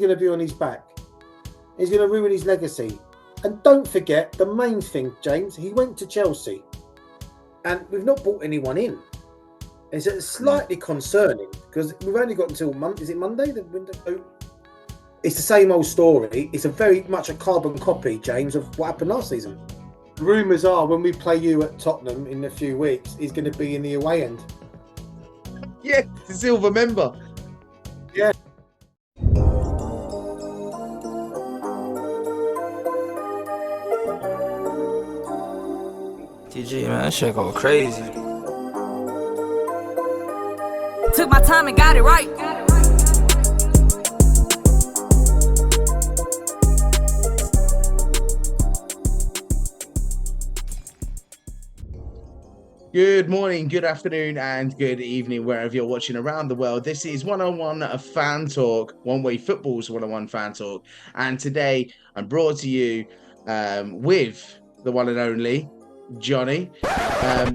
going to be on his back. He's going to ruin his legacy. And don't forget the main thing, James. He went to Chelsea, and we've not brought anyone in. It's slightly concerning because we've only got until Monday. Is it Monday? The window. It's the same old story. It's a very much a carbon copy, James, of what happened last season. Rumours are when we play you at Tottenham in a few weeks, he's going to be in the away end. Yeah, the silver member. Yeah. TG, man, that shit go crazy. Took my time and got it right. Good morning, good afternoon, and good evening, wherever you're watching around the world. This is 101 Fan Talk, One Way Football's 101 Fan Talk. And today I'm brought to you with the one and only Johnny.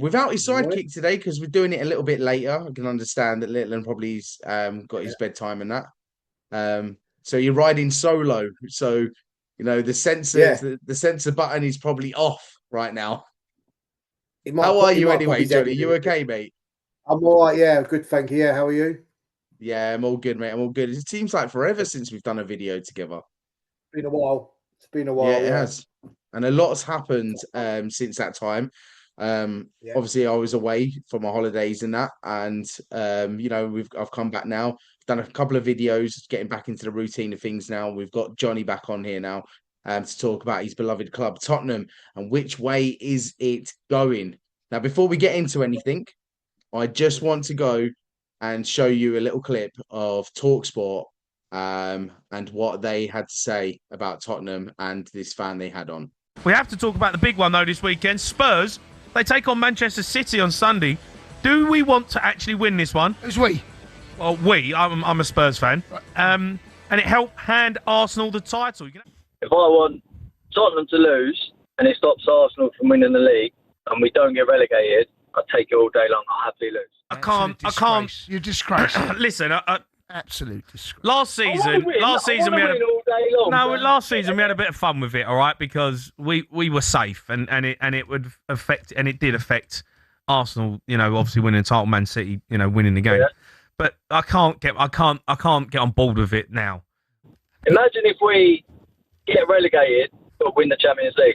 Without his sidekick today, because we're doing it a little bit later. I can understand that Littleton probably's got his bedtime and that. So you're riding solo. So, you know, the sensor button is probably off right now. How are you anyway, Johnny? You okay, mate? I'm all right, yeah. Good, thank you. Yeah, how are you? Yeah, I'm all good, mate. I'm all good. It seems like forever since we've done a video together. It's been a while. It's been a while. Yeah, it has. And a lot's happened since that time. Obviously, I was away for my holidays and that. And, you know, I've come back now. Done a couple of videos, getting back into the routine of things now. We've got Johnny back on here now. To talk about his beloved club, Tottenham, and which way is it going. Now, before we get into anything, I just want to go and show you a little clip of TalkSport and what they had to say about Tottenham and this fan they had on. We have to talk about the big one, though, this weekend. Spurs, they take on Manchester City on Sunday. Do we want to actually win this one? Who's we? Well, I'm a Spurs fan. Right. And it helped hand Arsenal the title. If I want Tottenham to lose and it stops Arsenal from winning the league and we don't get relegated, I'll take it all day long. I'll happily lose. I can't. You're disgraced. Listen, absolute disgrace. Last season we had a bit of fun with it, all right, because we were safe and it would affect, and it did affect Arsenal, you know, obviously winning the title, Man City, you know, winning the game. Yeah. But I can't get on board with it now. Imagine if we get relegated but win the Champions League.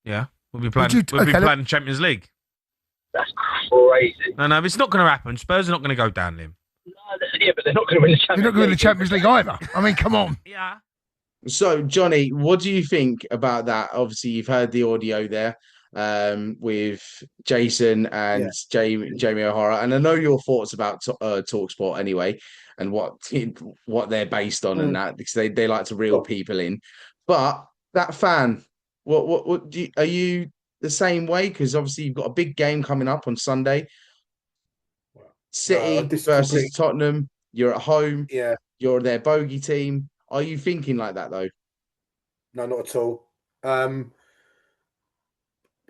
Yeah, we'll be playing the Champions League. That's crazy. No, it's not going to happen. Spurs are not going to go down, Lim. No, yeah, but they're not going to win the Champions League. They're not going to win the Champions League either. I mean, come on. Yeah. So, Johnny, what do you think about that? Obviously, you've heard the audio there with Jason and Jamie O'Hara, and I know your thoughts about TalkSport anyway, and what they're based on and that, because they like to reel people in. But that fan, what are you the same way? Because obviously you've got a big game coming up on Sunday. City versus Tottenham. You're at home. Yeah. You're their bogey team. Are you thinking like that though? No, not at all.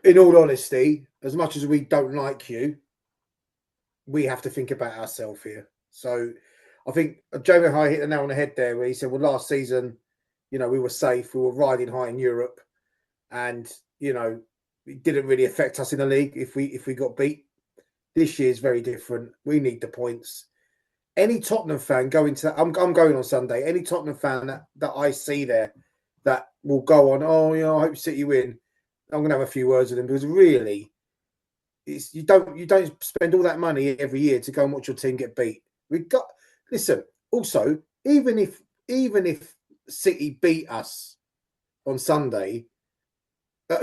In all honesty, as much as we don't like you, we have to think about ourselves here. So I think Jamie O'Hara hit the nail on the head there where he said, well, last season, you know, we were safe. We were riding high in Europe. And, you know, it didn't really affect us in the league if we got beat. This year is very different. We need the points. Any Tottenham fan going to I'm going on Sunday. Any Tottenham fan that I see there that will go on, oh, you know, I hope City win. I'm going to have a few words with them because really, you don't spend all that money every year to go and watch your team get beat. Listen. Also, even if City beat us on Sunday,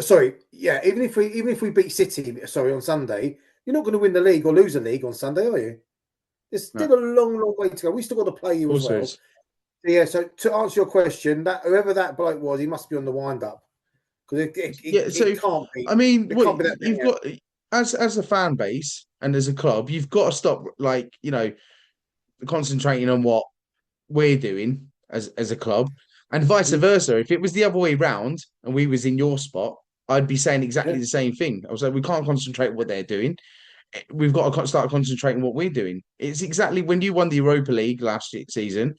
even if we beat City, on Sunday, you're not going to win the league or lose the league on Sunday, are you? There's still a long way to go. We still got to play you as well. Yeah. So to answer your question, that whoever that bloke was, he must be on the wind up. Because it can't be. I mean, you've got as a fan base and as a club, you've got to stop, like, you know, concentrating on what we're doing as a club, and vice versa. If it was the other way round and we was in your spot, I'd be saying exactly the same thing. I was like, we can't concentrate on what they're doing. We've got to start concentrating on what we're doing. It's exactly when you won the Europa League last season.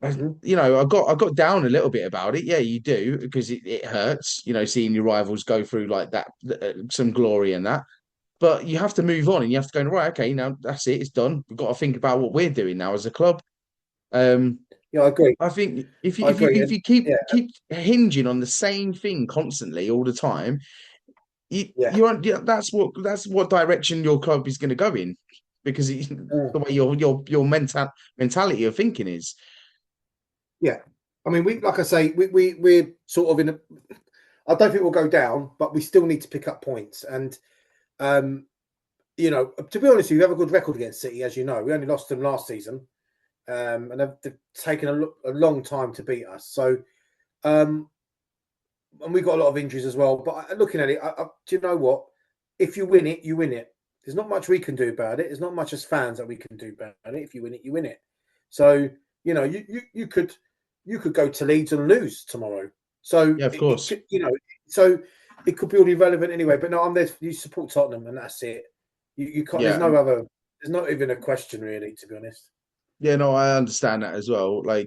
I got down a little bit about it. Yeah, you do, because it hurts, seeing your rivals go through like that, some glory in that. But you have to move on, and you have to go, right, okay, now that's it, it's done. We've got to think about what we're doing now as a club. Yeah, I agree. I think if you I if you agree. if you keep Yeah, keep hinging on the same thing constantly all the time, yeah. you aren't. Yeah, that's what direction your club is going to go in, because the way your mentality of thinking is. Yeah. I mean, like I say, we're sort of in a. I don't think we'll go down, but we still need to pick up points. And to be honest, we have a good record against City, as you know. We only lost them last season, and they've taken a long time to beat us. So, and we've got a lot of injuries as well. But looking at it, do you know what? If you win it, you win it. There's not much we can do about it. There's not much as fans that we can do about it. If you win it, you win it. So you could go to Leeds and lose tomorrow. So Yeah, of course. so it could be all irrelevant anyway. But no, I'm there. You support Tottenham, and that's it. You can't. Yeah. There's not even a question really, to be honest. Yeah, no, I understand that as well. Like,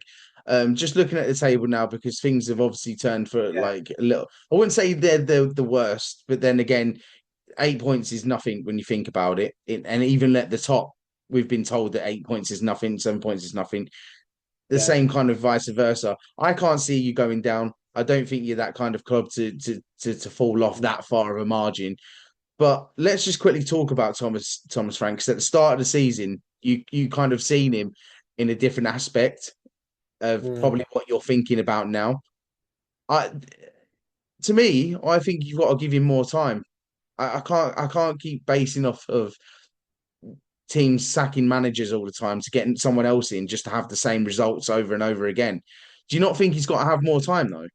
just looking at the table now, because things have obviously turned for like a little. I wouldn't say they're the worst, but then again, 8 points is nothing when you think about it. And even at the top, we've been told that 8 points is nothing, 7 points is nothing. The same kind of vice versa. I can't see you going down. I don't think you're that kind of club to fall off that far of a margin. But let's just quickly talk about Thomas Frank, because at the start of the season, you kind of seen him in a different aspect of probably what you're thinking about now. To me, I think you've got to give him more time. I can't keep basing off of teams sacking managers all the time to get someone else in just to have the same results over and over again. Do you not think he's got to have more time though?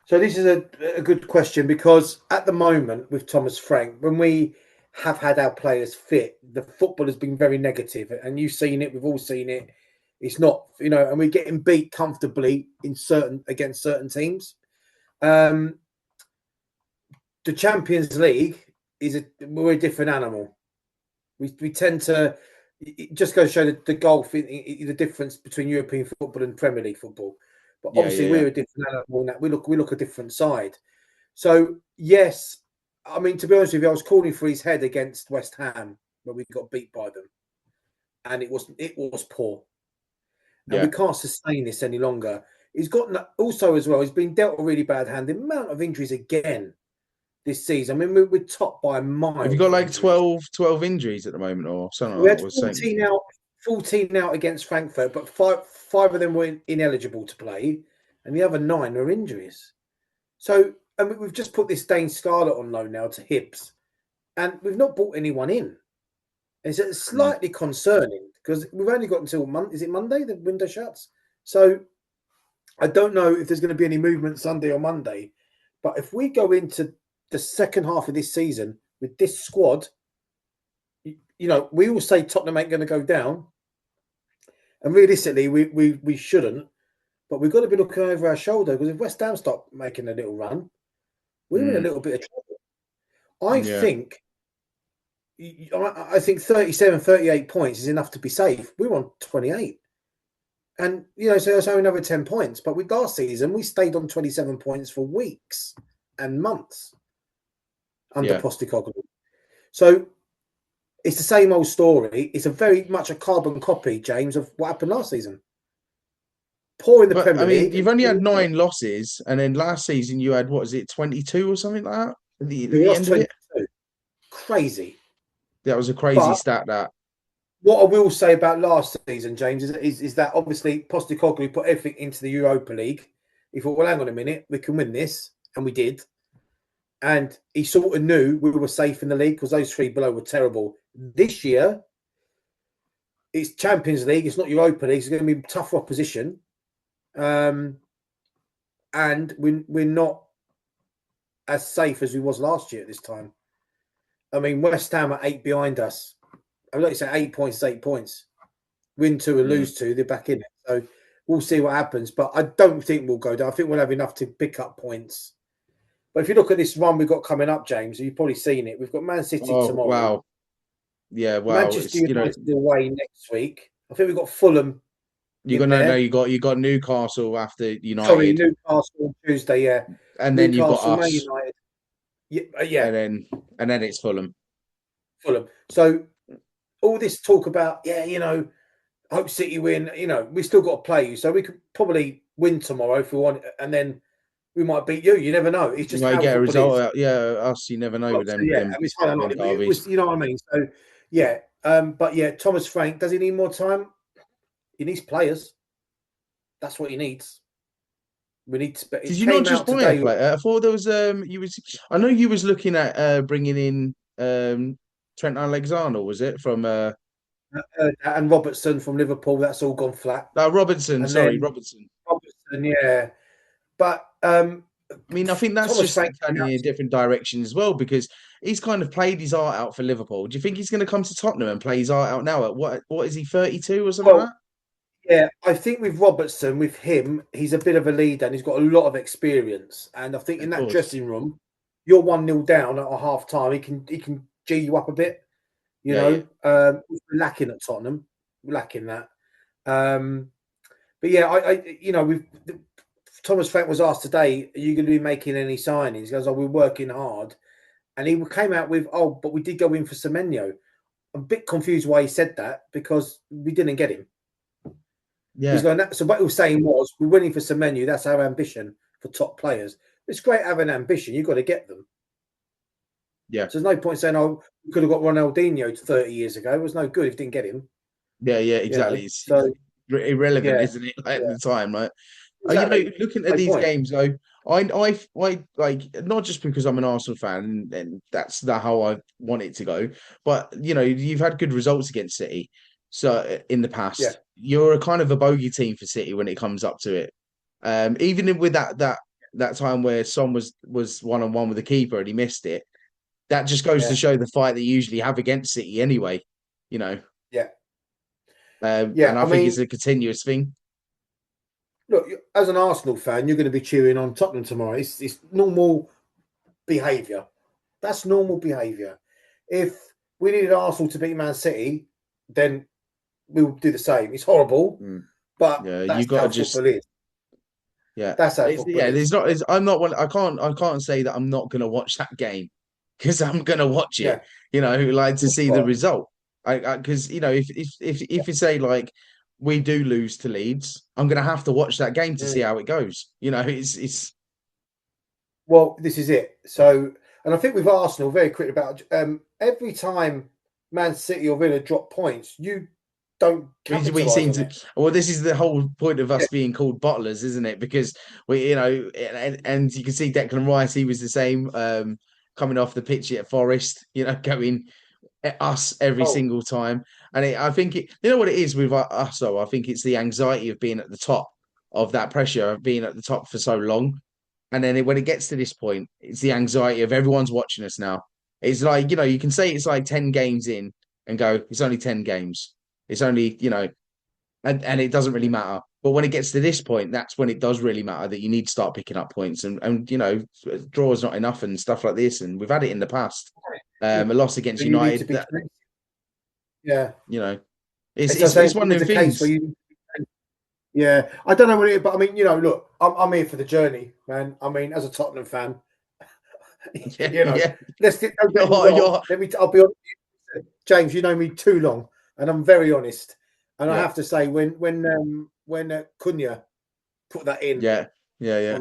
So this is a good question, because at the moment with Thomas Frank, when we have had our players fit, the football has been very negative, and you've seen it. We've all seen it. It's not, and we're getting beat comfortably against certain teams. The Champions League we're a different animal. We tend to, it just goes to show the gulf, the difference between European football and Premier League football. But obviously, we're a different animal in that we look a different side. So yes, I mean, to be honest with you, I was calling for his head against West Ham when we got beat by them, and it was poor. And we can't sustain this any longer. He's got also as well. He's been dealt a really bad hand. The amount of injuries again this season. I mean, we're top by a mile. Have you got like 12 injuries at the moment, or something? We had 14 out against Frankfurt, but five of them were ineligible to play, and the other 9 were injuries. So, and we've just put this Dane Scarlett on loan now to Hibs, and we've not brought anyone in. It's slightly concerning, because we've only got until is it Monday the window shuts? So I don't know if there's going to be any movement Sunday or Monday, but if we go into the second half of this season with this squad, we all say Tottenham ain't going to go down, and realistically, we shouldn't. But we've got to be looking over our shoulder, because if West Ham stop making a little run, we're in a little bit of trouble. I think 37, 38 points is enough to be safe. We're on 28. And, so there's only another 10 points. But with last season, we stayed on 27 points for weeks and months under Postecoglou. So it's the same old story. It's a very much a carbon copy, James, of what happened last season. Poor in the Premier League. You've only had 9 losses, and then last season you had, 22 or something like that? At the end of it? Crazy. That was a crazy stat, that. What I will say about last season, James, is that obviously Postecoglou put everything into the Europa League. He thought, well, hang on a minute, we can win this. And we did. And he sort of knew we were safe in the league, because those 3 below were terrible. This year, it's Champions League. It's not Europa League. It's going to be tougher opposition. And we're not as safe as we was last year at this time. I mean, West Ham are 8 behind us. I would like to say 8 points is 8 points. Win 2 and lose 2, they're back in it. So we'll see what happens. But I don't think we'll go down. I think we'll have enough to pick up points. But if you look at this run we've got coming up, James, you've probably seen it. We've got Man City tomorrow. Wow. Yeah, wow. Manchester United away next week. I think we've got Fulham You got you got Newcastle after United. Sorry, Newcastle on Tuesday, yeah. And then you've got Man us. United. Yeah. And then it's Fulham. So all this talk about, hope City win, we still got to play you. So we could probably win tomorrow if we want, and then we might beat you. You never know. It's just how get a result is. out. Yeah, us, you never know with them. It's kind of like, you know what I mean? So, yeah. But yeah, Thomas Frank, does he need more time? He needs players. That's what he needs. We need to. Did you not just buy a player? I thought there was I know you was looking at bringing in Trent Alexander. Was it from and Robertson from Liverpool? That's all gone flat. Robertson. Robertson. Robertson, yeah. But I mean, I think that's Thomas just Frank turning in a different direction as well, because he's kind of played his art out for Liverpool. Do you think he's going to come to Tottenham and play his art out now? At what is he, 32 or something like that? Yeah, I think with Robertson, with him, he's a bit of a leader and he's got a lot of experience. And I think in that dressing room, you're 1-0 down at a half time. He can G you up a bit. You know, we're lacking at Tottenham. We're lacking that. But yeah, we've Thomas Frank was asked today, are you going to be making any signings? He goes, we're working hard. And he came out with, but we did go in for Semenyo. I'm a bit confused why he said that, because we didn't get him. Yeah. He's going, so what he was saying was, we're winning for Semenyo. That's our ambition for top players. It's great having ambition. You've got to get them. Yeah. So there's no point saying, we could have got Ronaldinho 30 years ago. It was no good if you didn't get him. Yeah, exactly. So irrelevant, isn't it? At the time, right? Exactly. Looking at these games, though, I like, not just because I'm an Arsenal fan and that's how I want it to go, but you've had good results against City. So in the past, you're a kind of a bogey team for City when it comes up to it. Even with that time where Son was 1-on-1 with the keeper and he missed it, that just goes to show the fight that you usually have against City anyway. Yeah. And I think it's a continuous thing. Look, as an Arsenal fan, you're going to be cheering on Tottenham tomorrow. It's normal behaviour. That's normal behaviour. If we needed Arsenal to beat Man City, then we will do the same. It's horrible, but that's how football is. Yeah, that's how football is. There's not. I'm not one. I can't say that I'm not going to watch that game, because I'm going to watch it. To see the result. Because if you say like we do lose to Leeds, I'm going to have to watch that game to see how it goes. It's. Well, this is it. So, and I think with Arsenal, very quick about every time Man City or Villa drop points, you don't. We seem to. Well, this is the whole point of us being called bottlers, isn't it? Because we, and you can see Declan Rice. He was the same, coming off the pitch at Forest. Going at us every single time. And I think what it is with us. Though I think it's the anxiety of being at the top of that pressure of being at the top for so long, and then when it gets to this point, it's the anxiety of everyone's watching us now. It's like you can say it's like 10 games in and go, it's only 10 games. It's only, and it doesn't really matter. But when it gets to this point, that's when it does really matter that you need to start picking up points. And draw is not enough and stuff like this. And we've had it in the past. A loss against United. It's one of the things. Yeah, I don't know what it is, but I mean, look, I'm here for the journey, man. I mean, as a Tottenham fan, let's get. I'll be honest, James. You know me too long. And I'm very honest, and I have to say, when Cunha put that in, on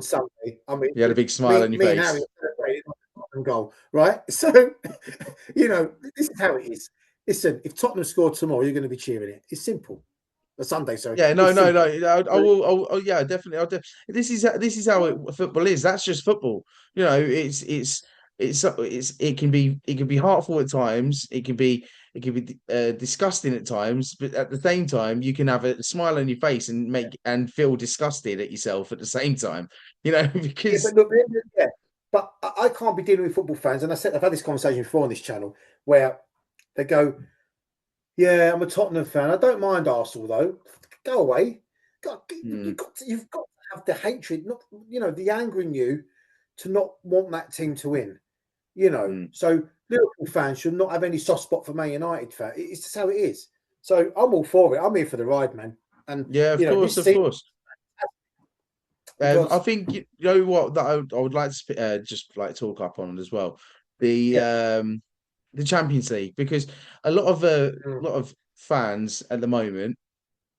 Sunday, I mean, you had a big smile on your face. Me and Harry celebrated on goal, right? So, this is how it is. Listen, if Tottenham score tomorrow, you're going to be cheering it. It's simple. Sunday, sorry. Yeah, no. I will. Yeah, definitely. This is how football is. That's just football. It can be heartful at times. It can be disgusting at times, but at the same time, you can have a smile on your face and feel disgusted at yourself at the same time. Because but I can't be dealing with football fans, and I've had this conversation before on this channel where they go, "Yeah, I'm a Tottenham fan. I don't mind Arsenal though. Go away. You've got to have the hatred, not the anger in you to not want that team to win. So Liverpool fans should not have any soft spot for Man United fans. It's just how it is. So I'm all for it. I'm here for the ride, man. And Yeah, of course, this of season, course. because I think you know what that I would like to just like talk up on as well. The Champions League, because a lot of fans at the moment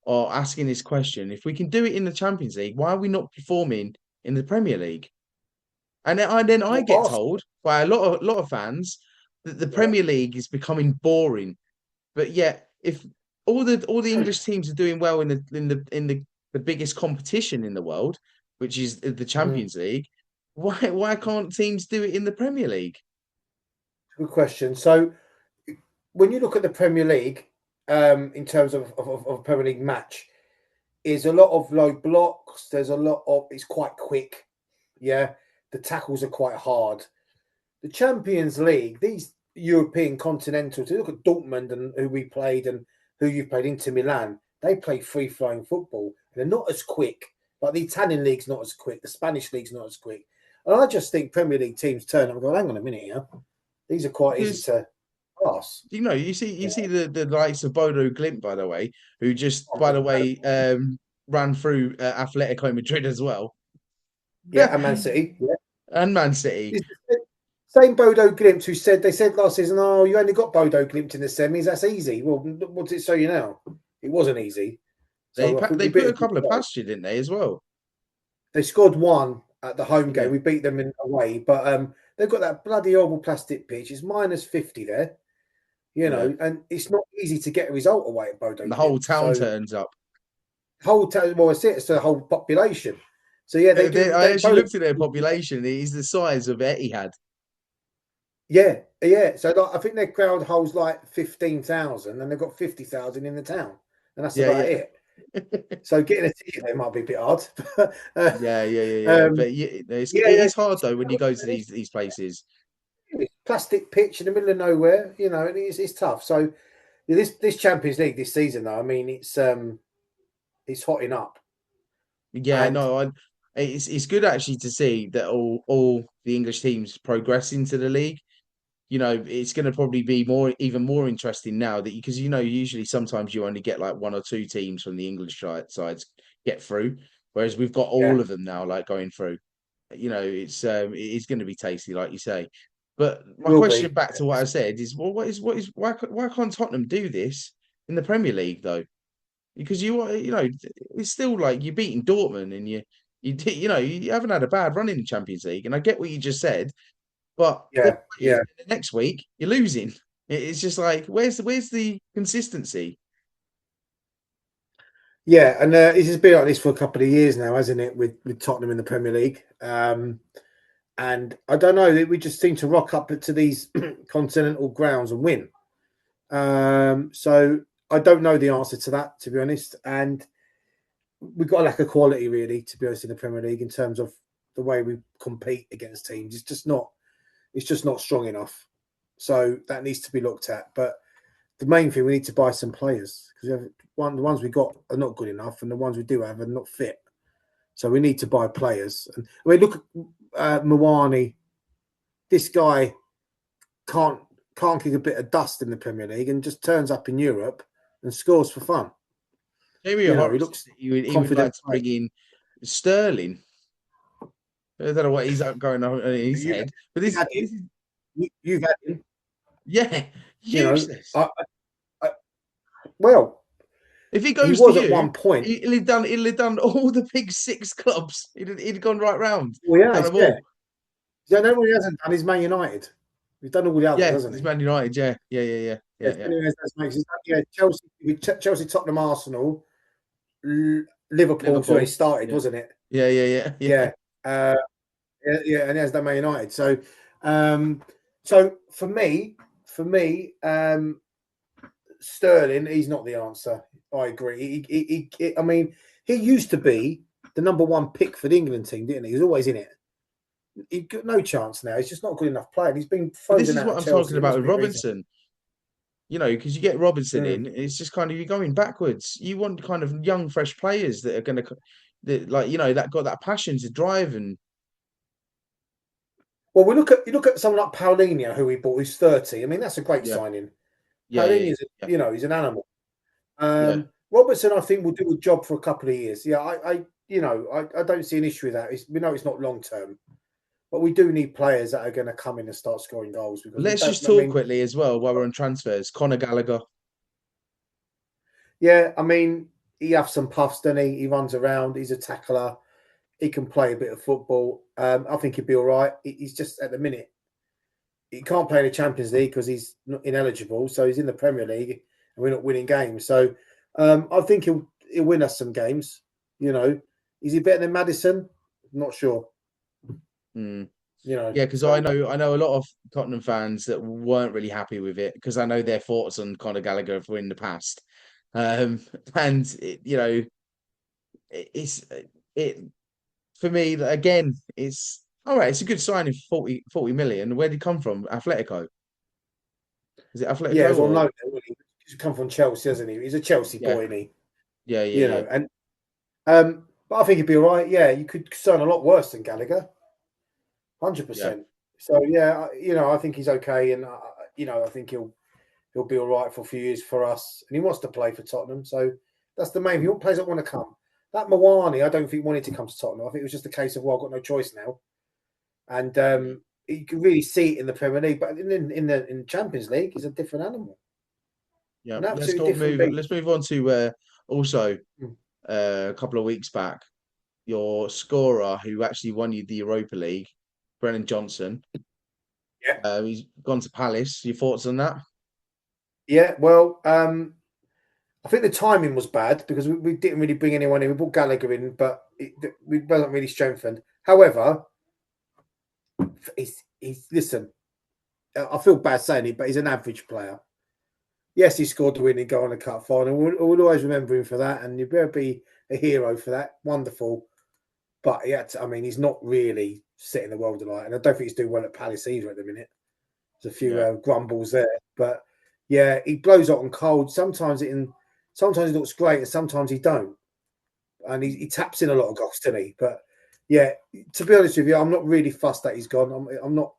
are asking this question: if we can do it in the Champions League, why are we not performing in the Premier League? And then I get told by a lot of fans that the Premier League is becoming boring. But yet, if all the English teams are doing well in the biggest competition in the world, which is the Champions League, why can't teams do it in the Premier League? good question. So when you look at the Premier League, in terms of a Premier League match, is a lot of low blocks. There's a lot of it's quite quick. Yeah, the tackles are quite hard. The Champions League, these European continentals, you look at Dortmund and who we played and who you played, Inter Milan, they play free flowing football. They're not as quick. Like the Italian league's not as quick, the Spanish league's not as quick. And I just think Premier League teams turn up and go, hang on a minute here. These are quite easy to pass. You know, you see the likes of Bodo Glimt, by the way, who just ran through Atletico Madrid as well. Yeah, and Man City. Yeah. And Man City. Same Bodo Glimt who said last season, oh, you only got Bodo Glimt in the semis. That's easy. Well, what does it show you now? It wasn't easy. So they put a couple of past you, didn't they, as well? They scored one at the home game. We beat them in away, but they've got that bloody horrible plastic pitch. It's -50 there, and it's not easy to get a result away at Bodo. The whole town turns up. Whole town, well, it's the whole population. So yeah, I actually looked at their population. It's the size of Etihad. Yeah, yeah. So I think their crowd holds like 15,000, and they've got 50,000 in the town, and that's about it. So getting a ticket there might be a bit hard. But it's hard though when you go to these places. Plastic pitch in the middle of nowhere, and it's tough. So this Champions League this season, though, I mean, it's hotting up. Yeah, it's good actually to see that all the English teams progress into the league. It's going to probably be even more interesting now because usually sometimes you only get like one or two teams from the English sides get through, whereas we've got all of them now like going through. It's going to be tasty, like you say. But my question back to what I said is, well, why can't Tottenham do this in the Premier League though? Because it's still like you're beating Dortmund and you haven't had a bad run in the Champions League, and I get what you just said. But the next week you're losing. It's just like where's the consistency? Yeah, and this has been like this for a couple of years now, hasn't it? With Tottenham in the Premier League, and I don't know. We just seem to rock up to these continental grounds and win. So I don't know the answer to that, to be honest. And we've got a lack of quality, really, to be honest, in the Premier League in terms of the way we compete against teams. It's just not strong enough. So that needs to be looked at. But the main thing, we need to buy some players because the ones we got are not good enough, and the ones we do have are not fit. So we need to buy players. And I mean, look at Mawani. This guy can't kick a bit of dust in the Premier League and just turns up in Europe and scores for fun. Maybe he looks he would like to bring in Sterling. I don't know what he's going on in his head, but you've had him. Yeah, useless. Well, if he goes was to you, at one point, he'll have done all the big six clubs. He'd gone right round. Well, yeah. I know what he hasn't done is Man United. He's done all the others, hasn't he? He's Man United. Yeah. Chelsea, Tottenham, Arsenal, Liverpool. Where he started, wasn't it? Yeah. And he has done Man United. So for me, Sterling, he's not the answer. I agree. He used to be the number one pick for the England team, didn't he? He was always in it. He's got no chance now. He's just not good enough player. He's been frozen. This is what I'm talking about with Robinson. Because you get Robinson in, it's just kind of you're going backwards. You want kind of young, fresh players that are going to, that got that passion to drive and. Well, you look at someone like Paulinho, who we bought, who's 30. I mean, that's a great signing. Paulinho's, he's an animal. Robertson, I think, will do a job for a couple of years. Yeah, I don't see an issue with that. We know it's not long term, but we do need players that are going to come in and start scoring goals because we Let's don't. just talk quickly as well while we're on transfers. Conor Gallagher. Yeah, I mean, he has some puffs, doesn't he? He runs around. He's a tackler. He can play a bit of football. I think he'd be all right. He's just at the minute he can't play in the Champions League because he's not ineligible. So he's in the Premier League and we're not winning games. So I think he'll win us some games. You know, is he better than Maddison? Not sure. Mm. You know, Yeah, because I know a lot of Tottenham fans that weren't really happy with it because I know their thoughts on Conor Gallagher were in the past, and it for me again. It's all right. It's a good signing for 40 million. Where did he come from? Atletico. Is it Atletico? Yeah, well, no, he's come from Chelsea, hasn't he? He's a Chelsea boy, isn't he? Yeah. You know, and but I think he'd be all right. Yeah, you could sign a lot worse than Gallagher, 100%. So yeah, I think he's okay, and I think he'll be all right for a few years for us, and he wants to play for Tottenham. So that's the main. He wants players that want to come. That Mawani, I don't think wanted to come to Tottenham. I think it was just a case of, well, I've got no choice now, and you can really see it in the Premier League, but in the Champions League, he's a different animal. Yeah, An absolutely different beast. let's move on to also Mm. a couple of weeks back, your scorer who actually won you the Europa League, Brennan Johnson. Yeah. He's gone to Palace. Your thoughts on that? Yeah, well, I think the timing was bad because we didn't really bring anyone in. We brought Gallagher in, but we wasn't really strengthened. However, he's listen. I feel bad saying it, but he's an average player. Yes, he scored the winning goal in the cup final. We'll always remember him for that, and you better be a hero for that. Wonderful, but he's not really setting the world alight, and I don't think he's doing well at Palace either at the minute. There's a few grumbles there, but yeah, he blows hot and cold. Sometimes he looks great, and sometimes he don't, and he taps in a lot of goals, doesn't he? But yeah, to be honest with you, I'm not really fussed that he's gone. I'm not.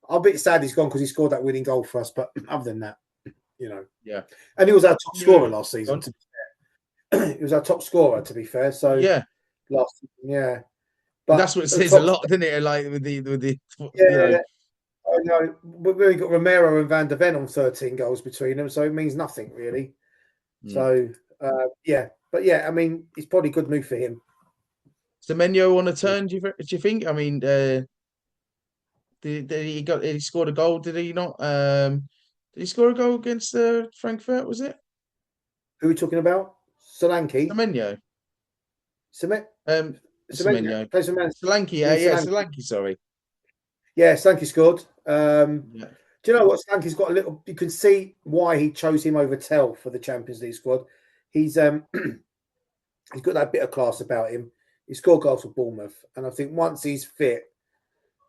I'm a bit sad he's gone because he scored that winning goal for us, but other than that. Yeah, and he was our top scorer last season. To be fair, he was our top scorer. To be fair, so last season, but that's what says a lot, doesn't it? Like with the I know. We've only got Romero and Van der Ven on 13 goals between them, so it means nothing really. So but yeah, I mean, it's probably a good move for him. Semenyo on a turn? Do you think? I mean, did he scored a goal? Did he not? Did he score a goal against Frankfurt? Was it? Who are we talking about? Solanke. Semenyo. Semenyo. Solanke. Yeah, Solanke. Sorry. Yeah, Solanke scored. Do you know what? Solanke's got a little. You can see why he chose him over Tell for the Champions League squad. He's he's got that bit of class about him. He scored goals for Bournemouth, and I think once he's fit,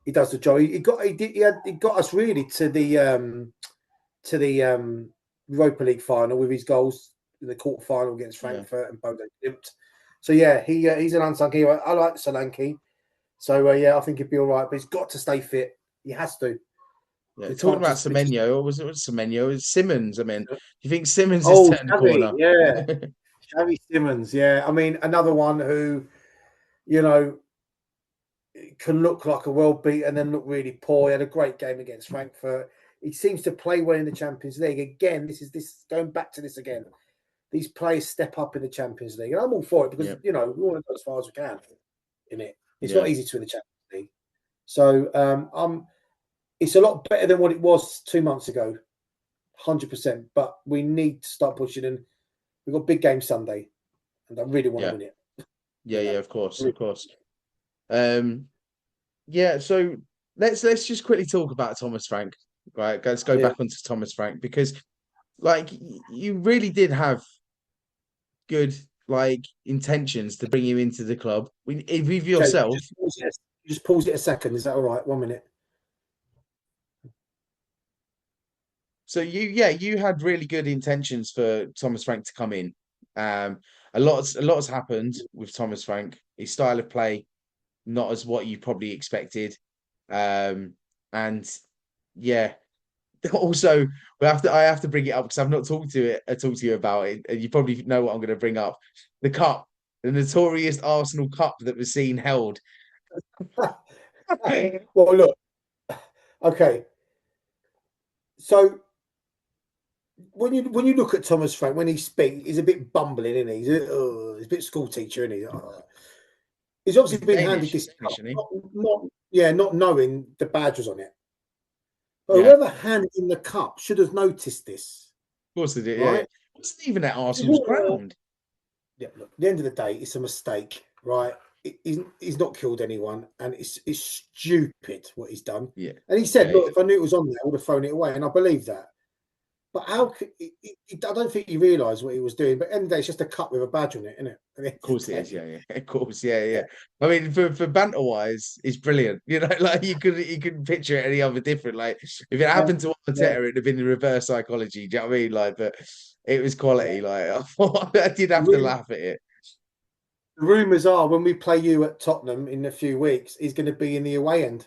he does the job. He got us really to the Europa League final with his goals in the quarter final against Frankfurt and Bodo Glimt. So yeah, he's an unsung hero. I like Solanke. So I think he'd be all right, but he's got to stay fit. He has to. Yeah, talking about Semenyo, what was it? Semenyo? It's Simmons. I mean, do you think Simmons is turning the corner? Yeah, Xavi Simmons. Yeah, I mean, another one who, can look like a world beat and then look really poor. He had a great game against Frankfurt. He seems to play well in the Champions League. Again, this going back to this again. These players step up in the Champions League, and I'm all for it because we want to go as far as we can in it. It's not easy to win the Champions League, so it's a lot better than what it was 2 months ago, 100%. But we need to start pushing, and we've got big game Sunday, and I really want to win it. Yeah, of course. So let's just quickly talk about Thomas Frank. Right, let's go back onto Thomas Frank because, like, you really did have good intentions to bring him into the club. With yourself, just pause it a second. Is that all right? 1 minute. So you had really good intentions for Thomas Frank to come in. A lot has happened with Thomas Frank. His style of play, not as what you probably expected. also I have to bring it up because I've not talked to you about it, and you probably know what I'm going to bring up. The cup, the notorious Arsenal Cup that was seen held. Well, look, okay. So when you look at Thomas Frank, when he speaks, he's a bit bumbling, isn't he? He's a bit school teacher, isn't he? He's obviously been handed this cup, not knowing the badge was on it. But whoever handed him the cup should have noticed this. Of course they did, right? Yeah. It's not even at Arsenal's ground. Yeah, look, at the end of the day, it's a mistake, right? He's not killed anyone, and it's stupid what he's done. Yeah. And he said, look, if I knew it was on there, I would have thrown it away, and I believe that. But I don't think he realised what he was doing. But at the end of the day, it's just a cup with a badge on it, isn't it? Of course it is, yeah. Of course, yeah. I mean, for banter wise, it's brilliant. You know, like you couldn't picture it any other different. Like if it happened to Arteta, it'd have been in reverse psychology. Do you know what I mean? Like, but it was quality. Like I did have to laugh at it. The rumours are when we play you at Tottenham in a few weeks, he's going to be in the away end.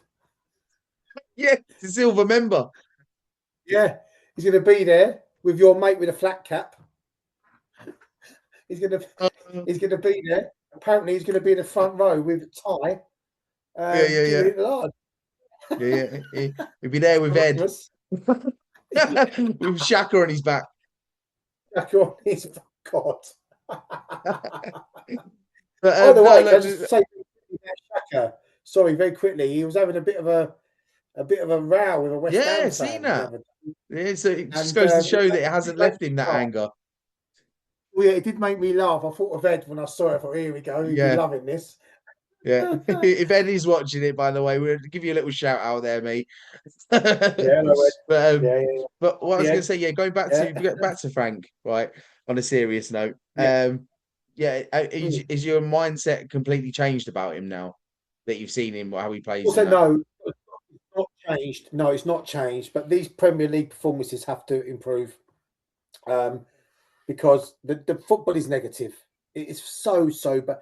Yeah, it's a silver member. Yeah. He's going to be there with your mate with a flat cap. He's going to be there. Apparently, he's going to be in the front row with a tie. Yeah. He'll be there with Ed. With Shaka on his back. Shaka on his back. God. By the way, can I just say, Shaka, sorry, very quickly, he was having a bit of a row with a West Ham fan. Seen that. Yeah, so it just goes to show that it hasn't left him that anger. Well, yeah, it did make me laugh. I thought of Ed when I saw it. I thought, here we go. He'd be loving this. Yeah. If Eddie's watching it, by the way, we'll give you a little shout out there, mate. But what I was going to say, going back to Frank, right? On a serious note, is your mindset completely changed about him now that you've seen him, how he plays? Also, no, it's not changed. No, it's not changed. But these Premier League performances have to improve, because the football is negative. It is so bad.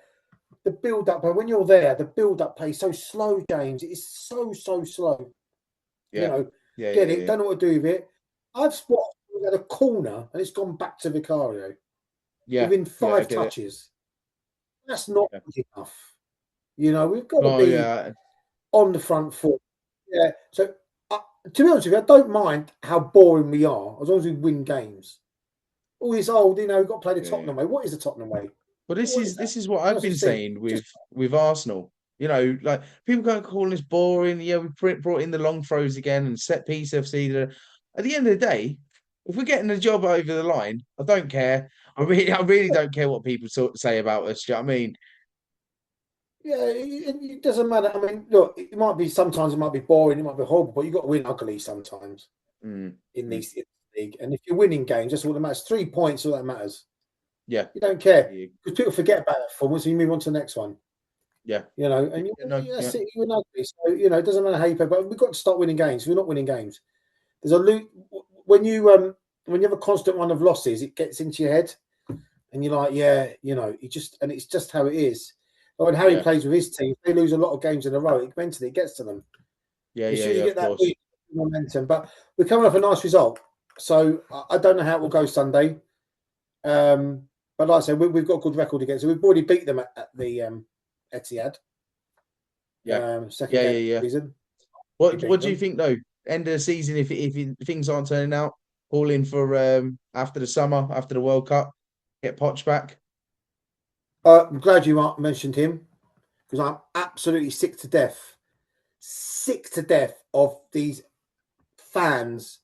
The build up, but when you're there, the build up play is so slow, James. It is so slow. Yeah. Get it? Don't know what to do with it. I've spotted at a corner and it's gone back to Vicario. Yeah. Within 5 touches. That's not good enough. We've got to be on the front foot. Yeah. So, to be honest with you, I don't mind how boring we are as long as we win games. All this old, we've got to play the Tottenham way. What is the Tottenham way? Well, this is what I've been saying with Arsenal. Like people can't call us boring. Yeah, we brought in the long throws again and set piece FC. At the end of the day, if we're getting the job over the line, I don't care. I really don't care what people say about us. Do you know what I mean? Yeah, it doesn't matter. I mean, look, sometimes it might be boring, it might be horrible, but you've got to win ugly sometimes in this league. And if you're winning games, that's all that matters. 3 points, all that matters. Yeah. You don't care. Because people forget about that performance and you move on to the next one. Yeah. And you win ugly. So, it doesn't matter how you play, but we've got to start winning games. If we're not winning games, there's when you have a constant run of losses, it gets into your head and you're like, it's just how it is. When Harry plays with his team, if they lose a lot of games in a row, mentally it gets to them. You get that momentum. But we're coming off a nice result. So I don't know how it will go Sunday. But like I said, we've got a good record against them. We've already beat them at the Etihad. Second season. What do you think though? End of the season, if things aren't turning out, call in for after the summer, after the World Cup, get Poch back. I'm glad you mentioned him because I'm absolutely sick to death of these fans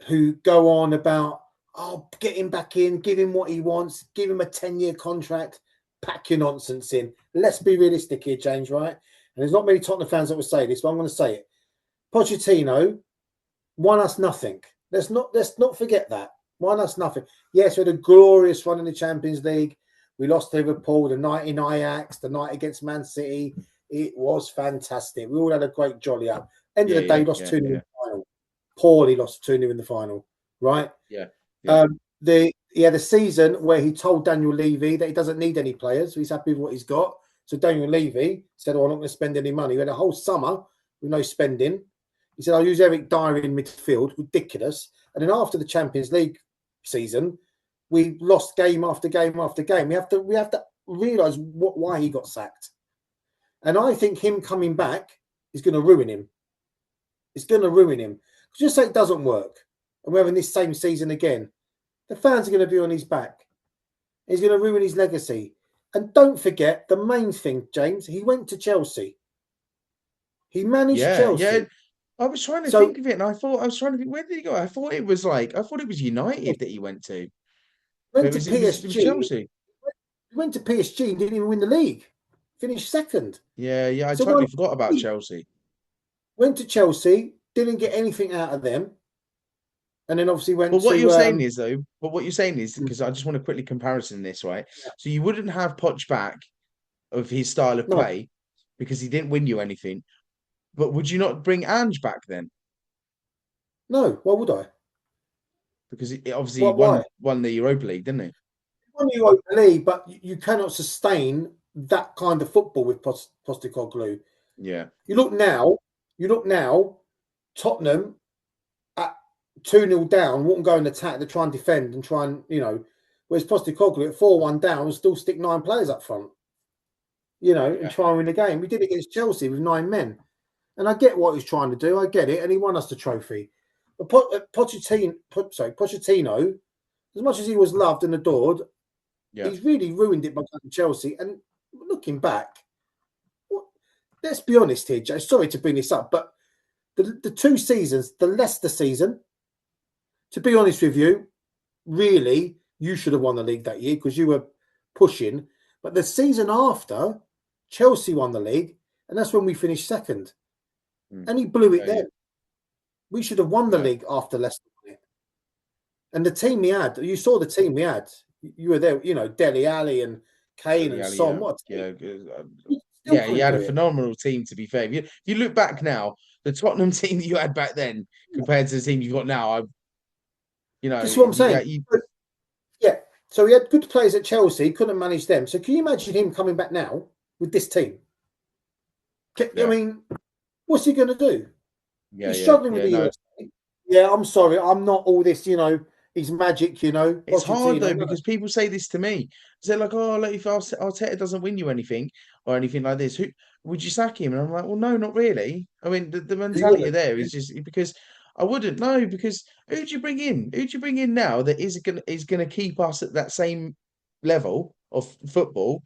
who go on about, get him back in, give him what he wants, give him a 10-year contract, pack your nonsense in. Let's be realistic here, James, right? And there's not many Tottenham fans that will say this, but I'm going to say it. Pochettino won us nothing. Let's not forget that. Won us nothing. Yes, we had a glorious run in the Champions League. We lost to Liverpool, the night in Ajax, the night against Man City. It was fantastic. We all had a great jolly up. End of the day, lost 2-0 in the final. Poorly lost 2-0 in the final, right? He had a season where he told Daniel Levy that he doesn't need any players. So he's happy with what he's got. So Daniel Levy said, I'm not going to spend any money. We had a whole summer with no spending. He said, I'll use Eric Dyer in midfield. Ridiculous. And then after the Champions League season, we lost game after game after game. We have to realise why he got sacked. And I think him coming back is going to ruin him. It's going to ruin him. Just say it doesn't work, and we're having this same season again. The fans are going to be on his back. He's going to ruin his legacy. And don't forget the main thing, James. He went to Chelsea. He managed Chelsea. Yeah. I was trying to think of it, and I was trying to think, where did he go? I thought it was United that he went to. Went to PSG. It was Chelsea. He went to PSG and didn't even win the league. Finished second. Yeah. I totally forgot about Chelsea. Went to Chelsea, didn't get anything out of them, and then obviously went. But what to, you're saying is, because I just want to quickly comparison this, right? Yeah. So you wouldn't have Poch back of his style of play because he didn't win you anything. But would you not bring Ange back then? No, why would I? Because he obviously won the Europa League, didn't he? He won the Europa League, but you cannot sustain that kind of football with Postecoglou. Yeah. You look now, Tottenham at 2-0 down, wouldn't go and attack, they try and defend and try and, whereas Postecoglou at 4-1 down will still stick 9 players up front, and try and win the game. We did it against Chelsea with 9 men. And I get what he's trying to do. I get it. And he won us the trophy. But Pochettino, as much as he was loved and adored, he's really ruined it by going to Chelsea. And looking back, let's be honest here, Joe. Sorry to bring this up, but the 2 seasons, the Leicester season, to be honest with you, really, you should have won the league that year because you were pushing. But the season after, Chelsea won the league, and that's when we finished second. And he blew it then. We should have won the league after Leicester. And the team he had, you saw the team we had. You were there, Dele Alli and Kane and Son. He had a phenomenal team, to be fair. If you look back now, the Tottenham team that you had back then compared to the team you've got now, that's what I'm saying. So he had good players at Chelsea, couldn't manage them. So can you imagine him coming back now with this team? I mean, what's he going to do? He's struggling with the USA. Yeah, I'm sorry. I'm not all this, he's magic, It's hard, though, because people say this to me. They're like, if Arteta doesn't win you anything or anything like this, would you sack him? And I'm like, well, no, not really. I mean, the mentality there is just because I wouldn't know, because who'd you bring in? Who'd you bring in now that is going to keep us at that same level of football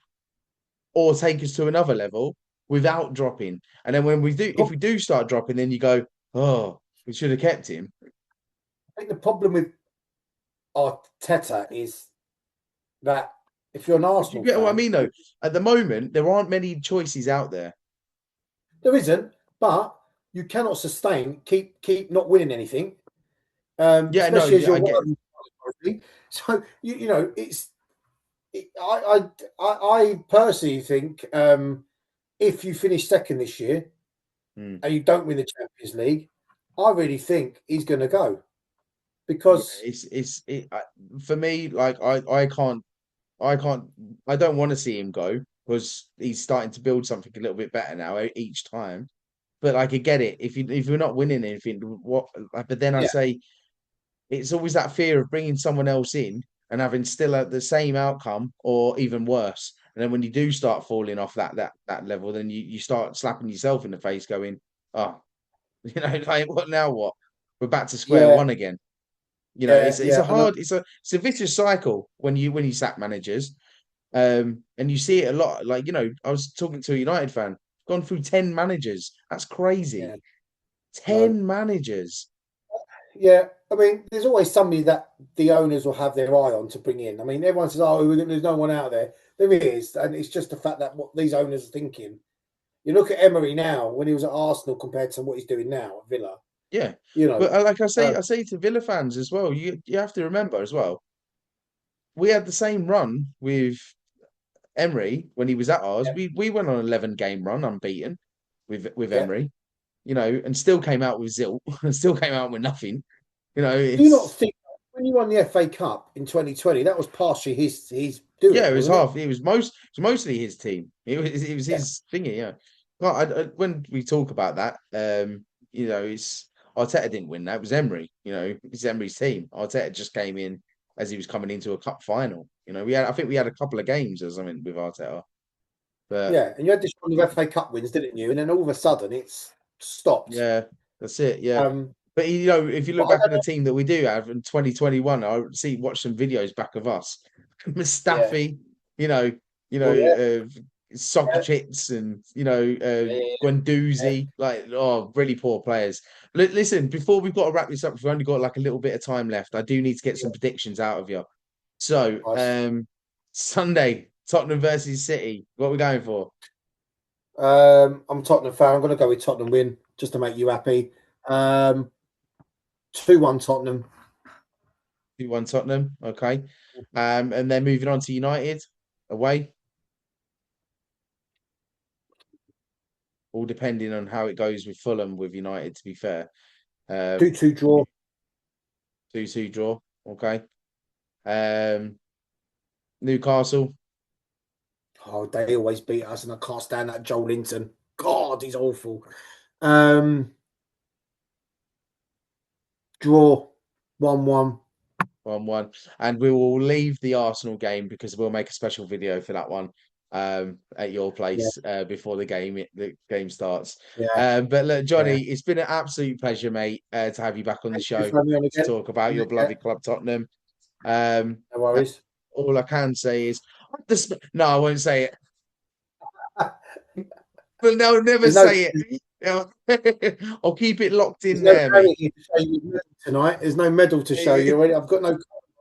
or take us to another level without dropping? And then when if we do start dropping, then you go, we should have kept him. I think the problem with Arteta is that if you're an Arsenal, you get what I mean, though. At the moment, there aren't many choices out there. There isn't, but you cannot sustain keep not winning anything. Especially as you're so I personally think if you finish second this year and you don't win the Champions League, I really think he's going to go, because for me, like I don't want to see him go because he's starting to build something a little bit better now each time. But I could get it if you're not winning anything. But then I say it's always that fear of bringing someone else in and having still the same outcome or even worse. And then when you do start falling off that level, then you start slapping yourself in the face, going, like, what now? What? We're back to square one again. It's a vicious cycle when you sack managers, and you see it a lot. Like, I was talking to a United fan, gone through 10 managers. That's crazy. Yeah. 10 managers. Yeah, I mean, there's always somebody that the owners will have their eye on to bring in. I mean, everyone says, there's no one out there. There is, and it's just the fact that what these owners are thinking. You look at Emery now, when he was at Arsenal compared to what he's doing now at Villa. Yeah, but like I say to Villa fans as well, you have to remember as well, we had the same run with Emery when he was at ours. Yeah. We went on an 11-game run unbeaten with Emery, and still came out with zilch, and still came out with nothing. Do you not think when you won the FA Cup in 2020, that was partially his doing? Yeah, it was half. It was mostly his team. It was his thingy. Yeah. Well, when we talk about that, it's Arteta didn't win that. It was Emery. It's Emery's team. Arteta just came in as he was coming into a cup final. I think we had a couple of games or something with Arteta. But Yeah, and you had this run of FA Cup wins, didn't you? And then all of a sudden it's stopped. yeah, that's it. Yeah. But if you look but back on the team that we do have in 2021, watch some videos back of us. Mustafi, Sokracic and Guendouzi, really poor players. Listen, before we've got to wrap this up, we've only got like a little bit of time left. I do need to get some predictions out of you. So, Nice. Sunday, Tottenham versus City. What are we going for? I'm a Tottenham fan. I'm going to go with Tottenham win just to make you happy. 2-1 Tottenham. 2-1 Tottenham. Okay. And then moving on to United away. All depending on how it goes with Fulham with United, to be fair. 2-2 draw. 2-2 draw. Okay. Newcastle. Oh, they always beat us, and I can't stand that Joel Linton. God, he's awful. Draw 1-1. 1-1. And we will leave the Arsenal game because we'll make a special video for that one at your place before the game starts. Yeah. But look, Johnny, it's been an absolute pleasure, mate, to have you back on the show to talk about your beloved club, Tottenham. No worries. All I can say is, no, I won't say it. But no, never say it. I'll keep it locked in there, mate. Tonight, there's no medal to show you. I've got no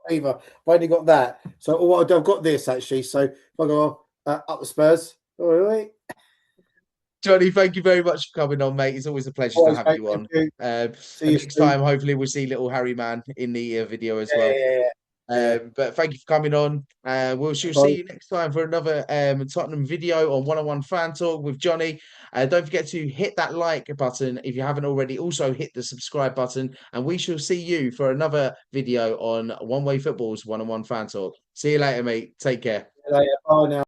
either. I've only got that. So all I've got this actually. So if I go up the Spurs, all right. Johnny, thank you very much for coming on, mate. It's always a pleasure to have you on. Next time, hopefully, we'll see little Harry Man in the video as well. But thank you for coming on. We'll see you next time for another Tottenham video on One Fan Talk with Johnny. Don't forget to hit that like button if you haven't already. Also, hit the subscribe button. And we shall see you for another video on One Way Football's One Fan Talk. See you later, mate. Take care. Bye now.